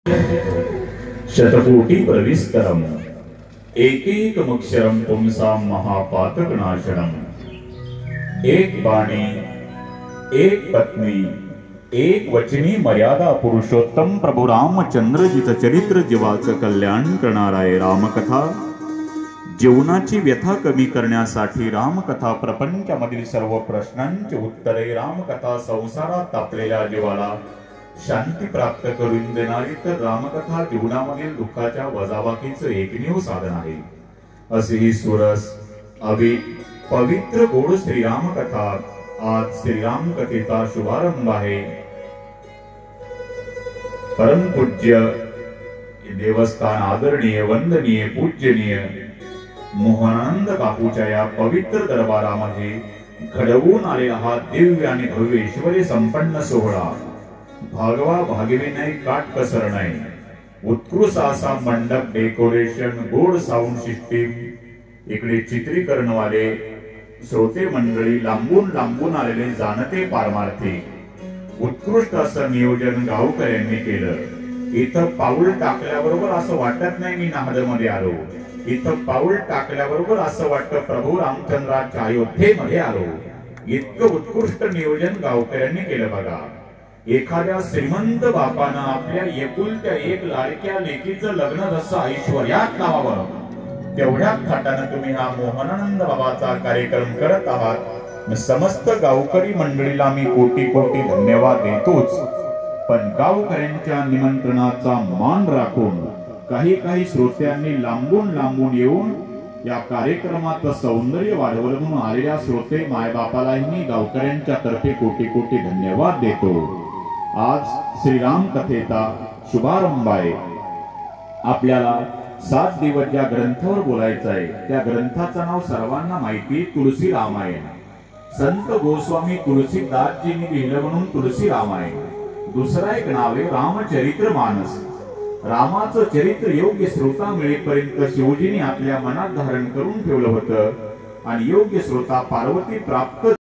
शतकोटी प्रविस्तरम एकैकमक्षरम पुंसां महापातकनाशनम। एक बाणी, एक पत्नी, एक वचनी मर्यादा पुरुषोत्तम प्रभू रामचंद्रजीचं चरित्र जीवाचं कल्याण करणारा आहे रामकथा। जीवनाची व्यथा कमी करण्यासाठी रामकथा प्रपंचामधील सर्व प्रश्नांची उत्तरे, रामकथा संसारात तापलेल्या जीवाला शांती प्राप्त करून देणारी तर रामकथा जीवनामधील दुःखाच्या वजाबाकीचं एकमेव साधन आहे। असे ही सुरस पवित्र गोड श्रीराम कथा आज श्रीराम कथेचा शुभारंभ आहे। परम पूज्य देवस्थान आदरणीय वंदनीय पूज्यनीय मोहनानंद बापूच्या या पवित्र दरबारामध्ये घडवून आलेला हा दिव्य आणि भव्य ऐश्वर्य संपन्न सोहळा भागवा भागवे नाही, काट कसर नाही, उत्कृष्ट असा मंडप डेकोरेशन, गोड साऊंड सिस्टीम, इकडे चित्रीकरण वाले श्रोते मंडळी, लांबून लांबून आलेले जाणते पारमार्थी, उत्कृष्ट असं नियोजन गावकऱ्यांनी केलं। इथं पाऊल टाकल्याबरोबर असं वाटत नाही मी नाहदमध्ये आलो, इथं पाऊल टाकल्याबरोबर असं वाटतं प्रभू रामचंद्राच्या अयोध्येमध्ये आलो। इतकं उत्कृष्ट नियोजन गावकऱ्यांनी केलं बघा। एखाद्या श्रीमंत बापानं आपल्या एकुलत्या एक लाडक्या लेकीचं लग्न जसं ऐश्वर्यात लावावं तेवढ्याच थाटानं तुम्ही हा मोहनानंद बाबाचा कार्यक्रम करत आहात। समस्त गावकरी मंडळीला मी कोटी कोटी धन्यवाद देतोच, पण गावकऱ्यांच्या निमंत्रणाचा मान राखून काही श्रोत्यांनी लांबून लांबून येऊन या कार्यक्रमाचं सौंदर्य वाढवलं म्हणून आलेल्या श्रोते मायबापालाही मी गावकऱ्यांच्या तर्फे कोटी कोटी धन्यवाद देतो। आज श्रीराम कथेचा शुभारंभ आहे। आपल्याला 7 दिवस ज्या ग्रंथावर बोलायचं आहे त्या ग्रंथाचं नाव सर्वांना माहिती, तुलसी रामायण। संत गोस्वामी तुलसीदासजींनी लिहिलं म्हणून तुलसी रामायण। दुसरा एक नाव आहे रामचरित्र मानस। रामाचं चरित्र योग्य श्रोता मिळेपर्यंत शिवजीने आपल्या मनात धारण करून ठेवलं होतं आणि योग्य श्रोता पार्वती प्राप्त